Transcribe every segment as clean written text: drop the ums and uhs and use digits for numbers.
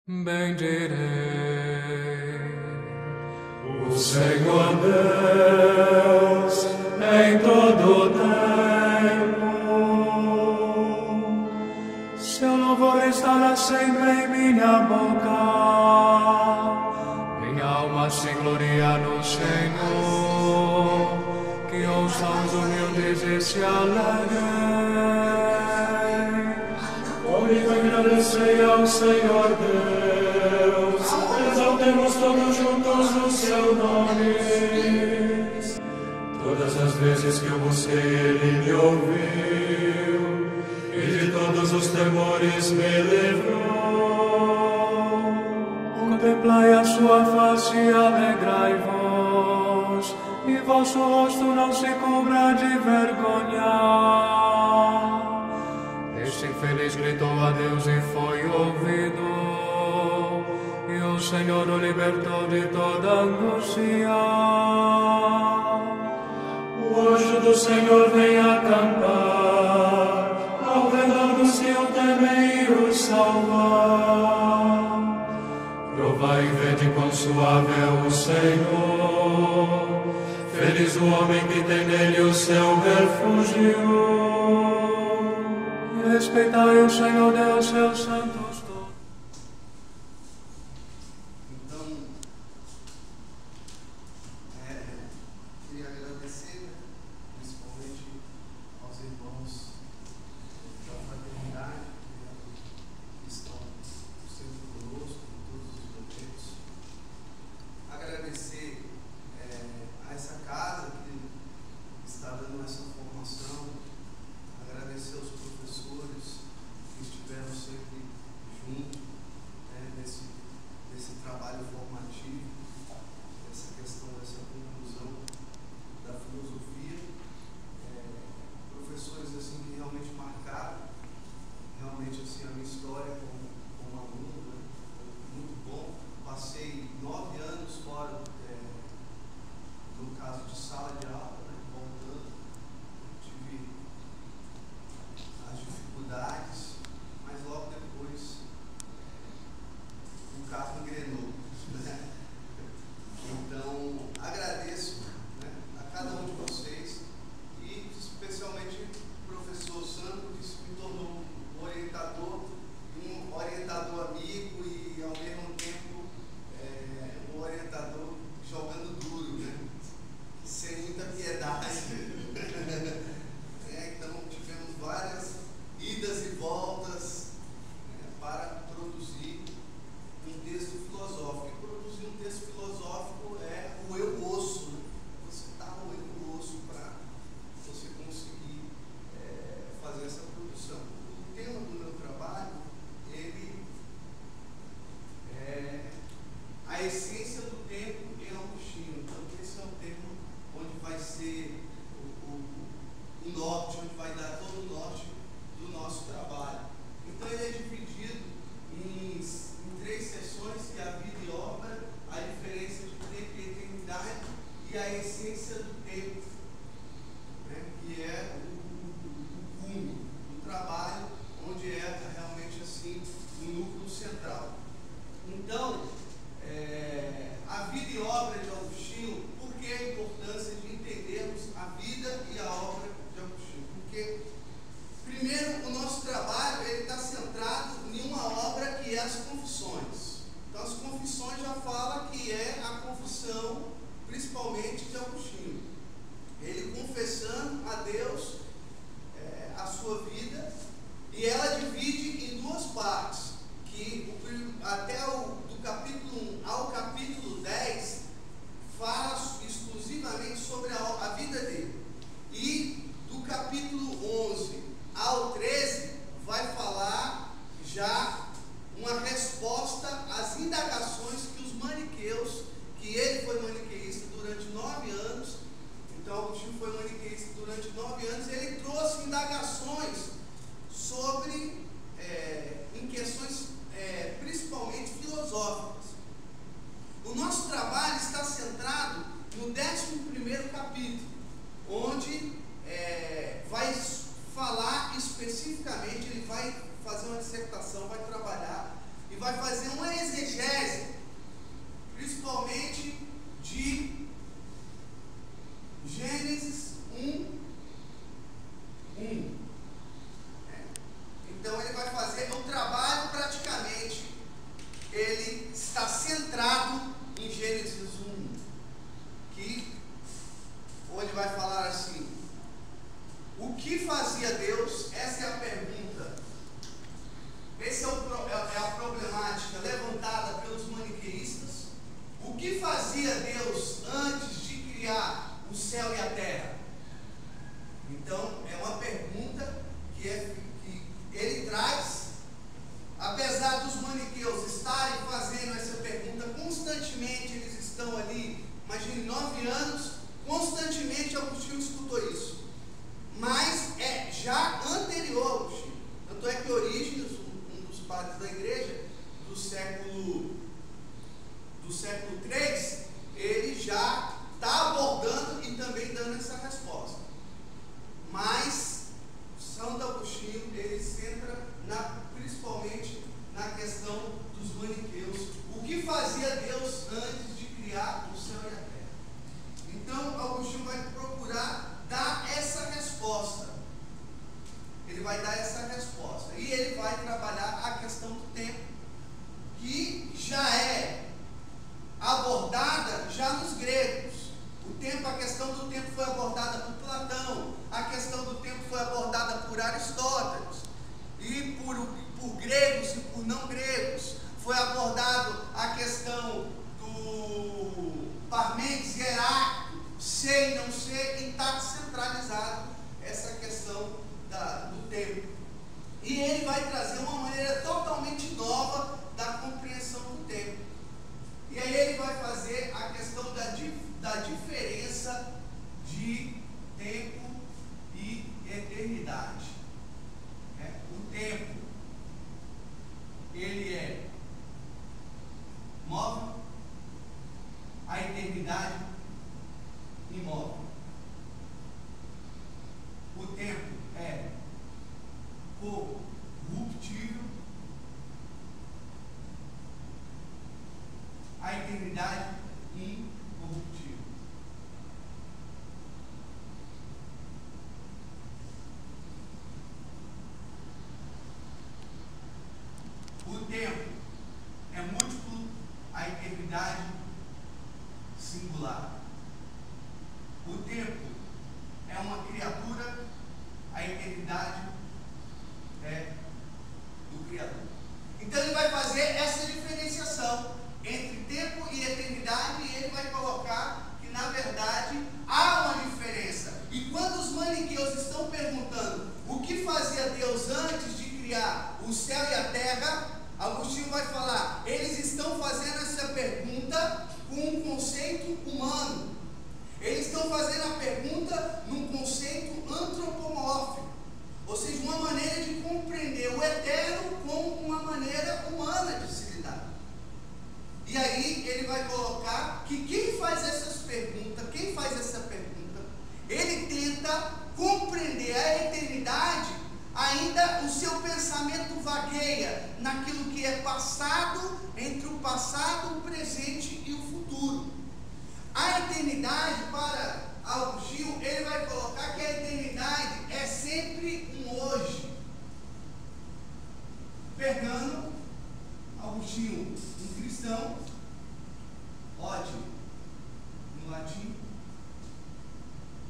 Bendirei o Senhor Deus em todo o tempo. Seu louvor estará sempre em minha boca. Minha alma se gloria no Senhor. Que ouçam os humildes e se alegrem. Comigo agradecei ao Senhor Deus, exaltemos todos juntos o seu nome. Todas as vezes que eu busquei, ele me ouviu, e de todos os temores me livrou. Contemplai a sua face e alegrai-vos, e vosso rosto não se cubra de vergonha. Este infeliz gritou a Deus e foi ouvido, e o Senhor o libertou de toda angústia. O anjo do Senhor vem acampar ao redor dos que o temem e o salvar. Provai e vede quão suave é o Senhor. Feliz o homem que tem nele o seu refúgio. Respeitai o Senhor Deus, seus santos todos. Então, queria agradecer, principalmente aos irmãos da fraternidade que estão sempre conosco em todos os momentos. Agradecer a essa casa que está dando essa formação. Agradecer aos professores que estiveram sempre junto nesse trabalho formativo, essa questão dessa conclusão da filosofia. Professores assim que realmente marcaram realmente assim a minha história como aluno, né? Muito bom. Passei 9 anos fora, no caso de sala de aula, né? Voltando, tive as dificuldades, mas logo depois o carro engrenou, né? Então agradeço, né, a cada um de vocês e especialmente o professor Sandro, que se me tornou um orientador amigo e ao mesmo tempo um orientador jogando duro, né? Sem muita piedade. Então tivemos várias idas e voltas para produzir um texto filosófico. E produzir um texto filosófico é roer o osso, né? Você está roendo o osso para você conseguir fazer essa produção. O tema do meu trabalho, ele é a essência do tempo em Agostinho. Então esse é o tema onde vai ser o norte, onde vai dar todo o norte do nosso trabalho. Então ele é dividido em 3 sessões, que é a vida e obra, a diferença de tempo e eternidade e a essência do tempo, né, que é o cume do trabalho, onde é realmente assim o núcleo central. Então, a vida e obra de Agostinho, por que a importância de entendermos a vida e a obra de Agostinho? Porque primeiro, o nosso trabalho está centrado em uma obra que é as Confissões. Então, as Confissões já fala que é a confissão, principalmente de Agostinho. Ele confessando a Deus a sua vida, e ela divide em 2 partes, que até do capítulo 1 ao capítulo 10 fala exclusivamente sobre a vida dele. E do capítulo 11 ao 13 vai falar já uma resposta às indagações que os maniqueus, que ele foi maniqueísta durante 9 anos, então Agostinho foi maniqueísta durante 9 anos, ele trouxe indagações sobre, em questões principalmente filosóficas. O nosso trabalho está centrado no 11º capítulo, onde vai falar especificamente, ele vai fazer uma dissertação, vai trabalhar e vai fazer uma exegese, principalmente de Gênesis 1:1. Então ele vai fazer um trabalho praticamente, ele está centrado em Gênesis 1, onde vai falar assim: o que fazia Deus? Essa é a pergunta. Essa é a problemática levantada pelos maniqueístas. O que fazia Deus antes de criar o céu e a terra? Então, é uma pergunta que ele traz, apesar dos maniqueus estarem fazendo essa pergunta constantemente, eles estão ali, imagine, 9 anos, constantemente Agostinho escutou isso. Mas é já anterior ao Agostinho. Tanto é que Orígenes, um dos padres da igreja, do século III, ele já está abordando e também dando essa resposta. Mas Santo Agostinho, ele centra principalmente na questão dos maniqueus. O que fazia Deus antes de criar o céu e a terra? Então, Agostinho vai procurar dar essa resposta. Ele vai dar essa resposta. E ele vai trabalhar a questão do tempo, que já é abordada já nos gregos. A questão do tempo foi abordada por Platão, a questão do tempo foi abordada por Aristóteles, e por gregos e por não gregos. Foi abordado a questão do Parmênides e Heráclito, ser e não ser, e está centralizado essa questão do tempo. E ele vai trazer uma maneira totalmente nova da compreensão do tempo. E aí ele vai fazer a questão da diferença de tempo e eternidade. O tempo, ele é móvel, a eternidade imóvel. O tempo é corruptível, a eternidade incorruptível. O tempo é múltiplo, a eternidade singular. O tempo é uma criatura, a eternidade é do Criador. Então ele vai fazer essa diferenciação entre tempo e eternidade, e ele vai colocar que na verdade há uma diferença. E quando os maniqueus estão perguntando o que fazia Deus antes de criar o céu e a terra, Agostinho vai falar, eles estão fazendo essa pergunta com um conceito humano. Eles estão fazendo a pergunta num conceito antropomórfico, ou seja, uma maneira de compreender o eterno como uma maneira humana de se lidar. E aí ele vai colocar que quem faz essa pergunta, ele tenta compreender a eternidade, ainda o seu pensamento vagueia naquilo que é passado, entre o passado, o presente e o futuro. A eternidade, para Agostinho, ele vai colocar que a eternidade é sempre um hoje. Pegando Agostinho, um cristão, ode no latim,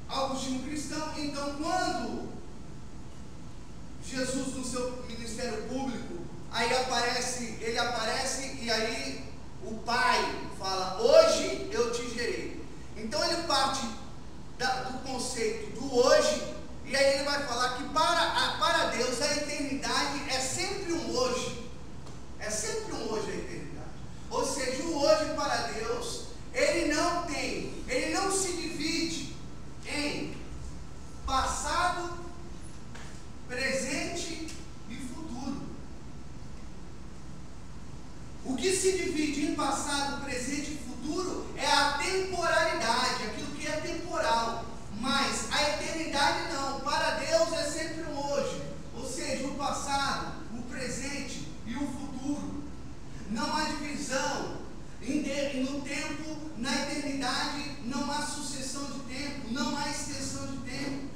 Agostinho cristão. Então, quando Jesus, no seu ministério público, ele aparece e aí o Pai fala, hoje eu te gerei. Então ele parte do conceito do hoje, e aí ele vai falar que para Deus a eternidade é sempre um hoje. É sempre um hoje a eternidade. Ou seja, o hoje para Deus, ele não se divide em passado, presente e futuro. O que se divide em passado, presente e futuro é a temporalidade, aquilo que é temporal. Mas a eternidade não. Para Deus é sempre um hoje. Ou seja, o passado, o presente e o futuro. não há divisão. No tempo, na eternidade, não há sucessão de tempo, não há extensão de tempo.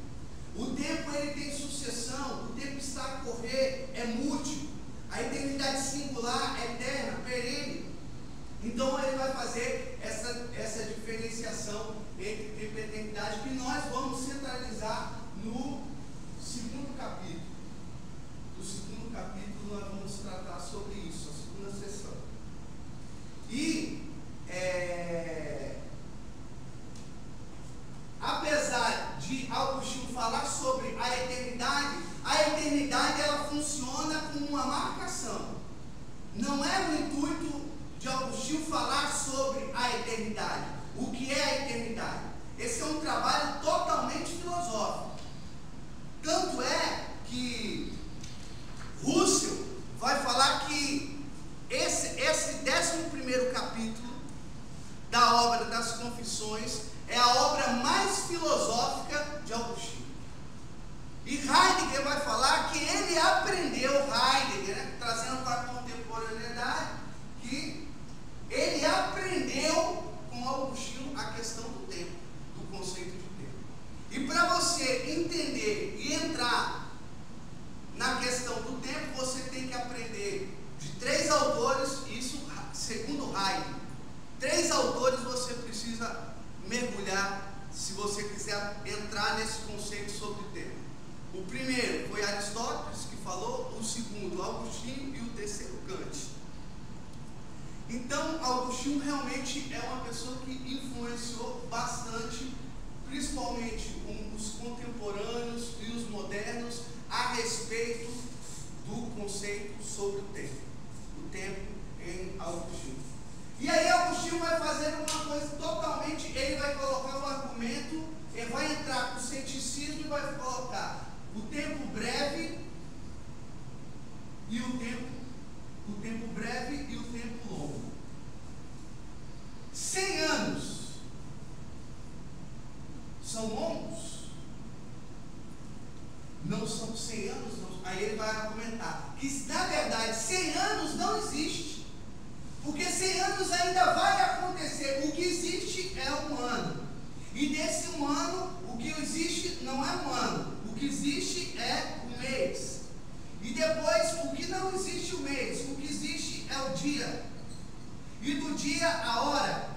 O tempo ele tem sucessão, o tempo está a correr, é múltiplo. A eternidade singular, eterna, perene. Então ele vai fazer essa diferenciação entre tempo e eternidade, que nós vamos centralizar no segundo capítulo. No segundo capítulo nós vamos tratar sobre isso, a segunda sessão. E apesar de Agostinho falar sobre a eternidade ela funciona como uma marcação. Não é o intuito de Agostinho falar sobre a eternidade. O que é a eternidade? Esse é um trabalho totalmente filosófico. Tanto é que Russell vai falar que esse 11º capítulo da obra das Confissões é a obra mais filosófica de Agostinho. E Heidegger vai falar que ele aprendeu, Heidegger, né, trazendo para a contemporaneidade, que ele aprendeu com Agostinho a questão do tempo, do conceito de tempo. E para você entender e entrar na questão do tempo, você tem que aprender de 3 autores, isso segundo Heidegger. 3 autores você precisa mergulhar se você quiser entrar nesse conceito sobre o tempo. O primeiro foi Aristóteles que falou, o segundo Agostinho e o terceiro Kant. Então Agostinho realmente é uma pessoa que influenciou bastante, principalmente os contemporâneos e os modernos, a respeito do conceito sobre o tempo em Agostinho. E aí Agostinho vai fazer uma coisa totalmente, ele vai colocar um argumento, ele vai entrar com o ceticismo e vai colocar o tempo breve e o tempo breve e o tempo longo. 100 anos são longos? Não são 100 anos, não. Aí ele vai argumentar que na verdade 100 anos não existe, porque 100 anos ainda vai acontecer. O que existe é um ano, e desse um ano o que existe não é um ano, o que existe é um mês, e depois o que não existe o mês, o que existe é o dia, e do dia a hora,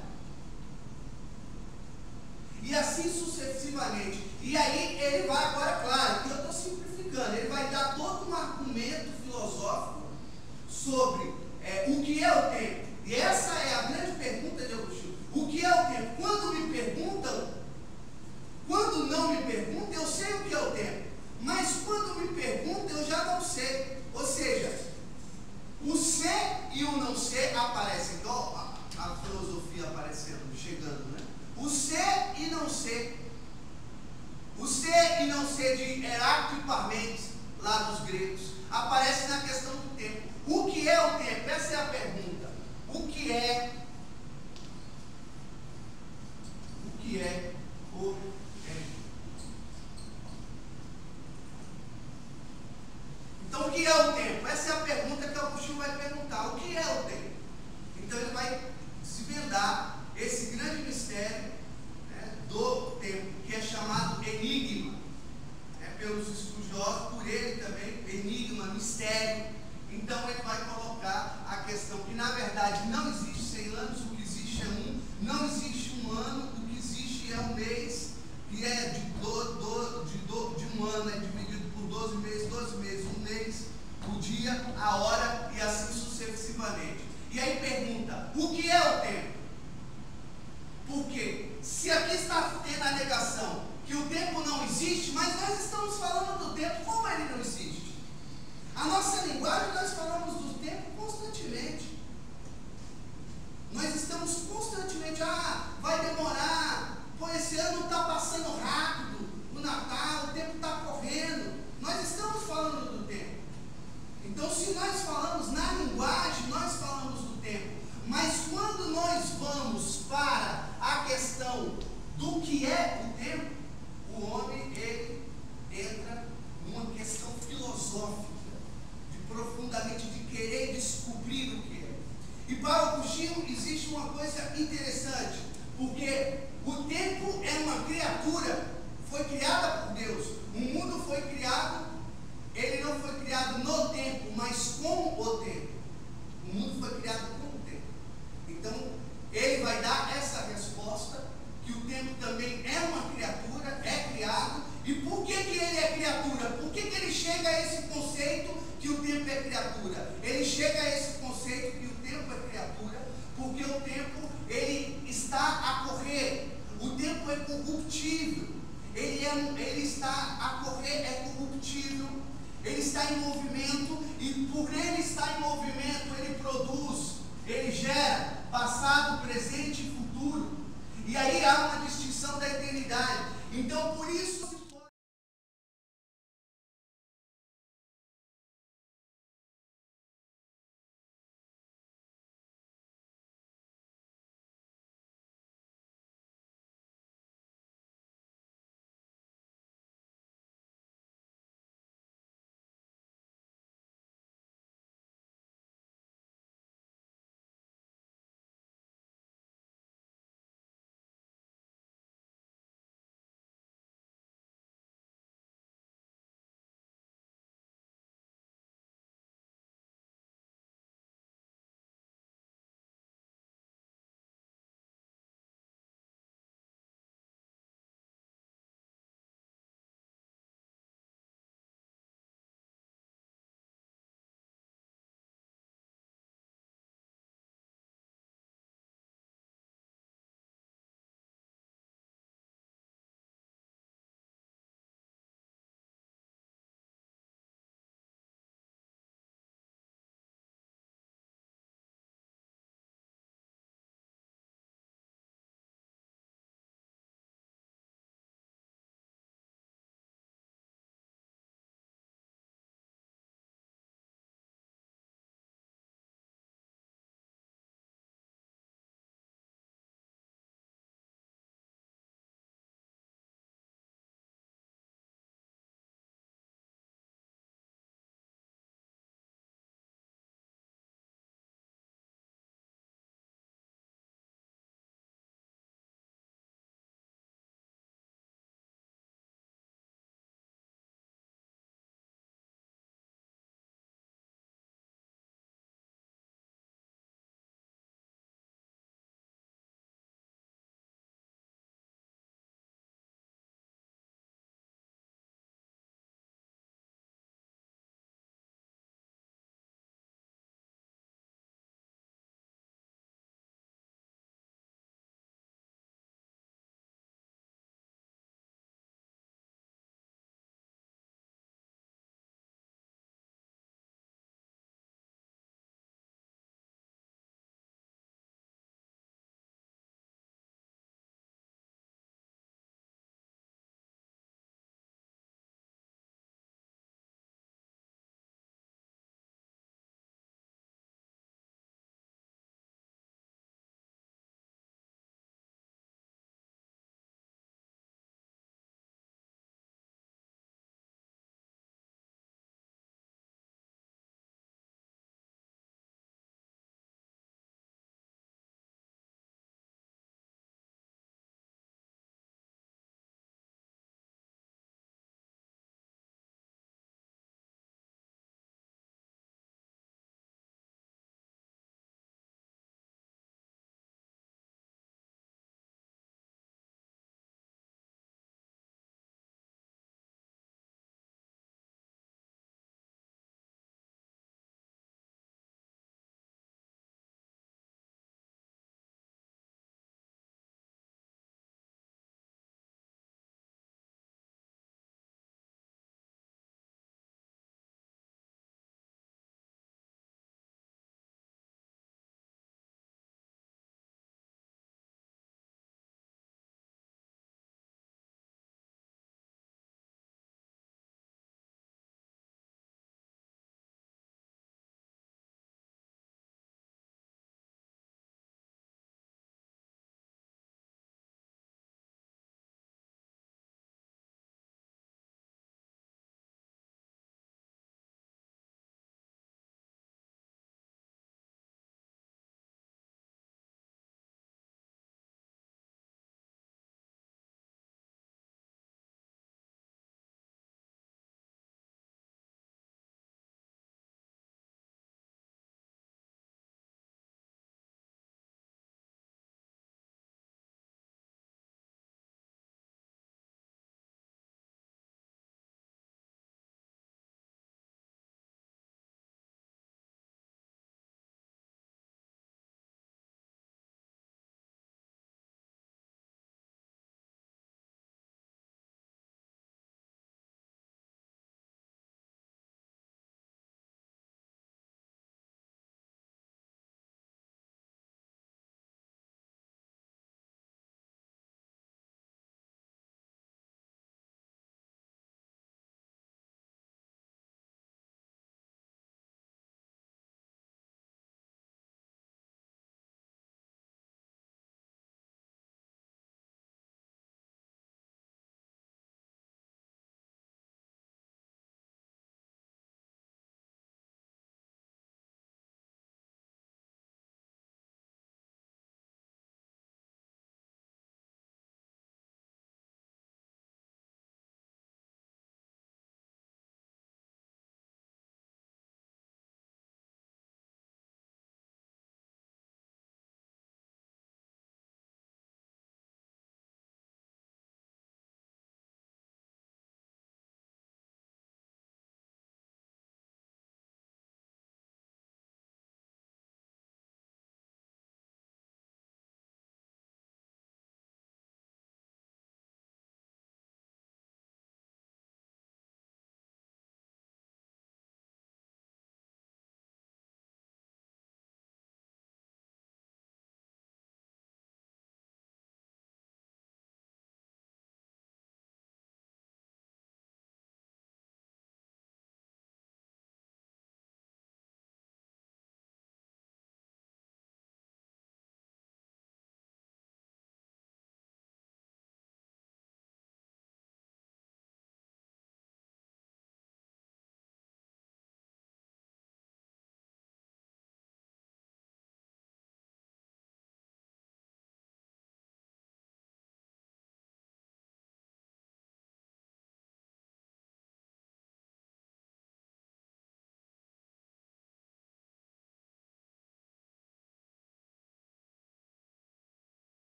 e assim sucessivamente. E aí ele vai agora, claro, que eu estou simplificando, ele vai dar todo um argumento filosófico sobre o que é o tempo. E essa é a grande pergunta de Agostinho. O que é o tempo? Quando me perguntam, quando não me perguntam, eu sei o que é o tempo. Mas quando me perguntam, eu já não sei. Ou seja, o ser e o não ser aparecem, igual a filosofia aparecendo, chegando, né? O ser e não ser. O ser e não ser de Heráclito e Parmênides, lá dos gregos, aparece na questão do tempo. O que é o tempo? Essa é a pergunta. O que é o tempo? Então, o que é o tempo? Essa é a pergunta que Agostinho vai perguntar. O que é o tempo? Então, ele vai desvendar esse grande mistério, né, do tempo, que é chamado enigma, pelos estudiosos, por ele também, enigma, mistério. Então ele vai colocar a questão que na verdade não existe 100 anos, o que existe é um, não existe um ano, o que existe é um mês, que é de um ano, é dividido por 12 meses, um mês, o dia, a hora e assim sucessivamente. E aí pergunta, o que é o tempo? Porque se aqui está tendo a negação que o tempo não existe, mas nós estamos falando do tempo como ele não existe. A nossa linguagem, nós falamos do tempo constantemente. Nós estamos constantemente, vai demorar, esse ano está passando rápido, o Natal, o tempo está correndo. Nós estamos falando do tempo. Então, se nós falamos na linguagem, nós falamos do tempo. Mas quando nós vamos para a questão do que é o tempo, o homem, ele entra numa questão filosófica, profundamente, de querer descobrir o que é. vai ao cochilo, existe uma coisa interessante, porque o tempo é uma criatura, foi criada por Deus. O mundo foi criado, ele não foi criado no tempo, mas com o tempo. O mundo foi criado com o tempo. Então, ele vai dar essa resposta, que o tempo também é uma criatura, é criado. E por que que ele é criatura? Por que que ele chega a esse conceito que o tempo é criatura? Ele chega a esse conceito que o tempo é criatura, porque o tempo, ele está a correr. O tempo é corruptível. Ele está a correr, é corruptível. Ele está em movimento, e por ele estar em movimento, ele produz, ele gera passado, presente e futuro. E aí há uma distinção da eternidade. Então, por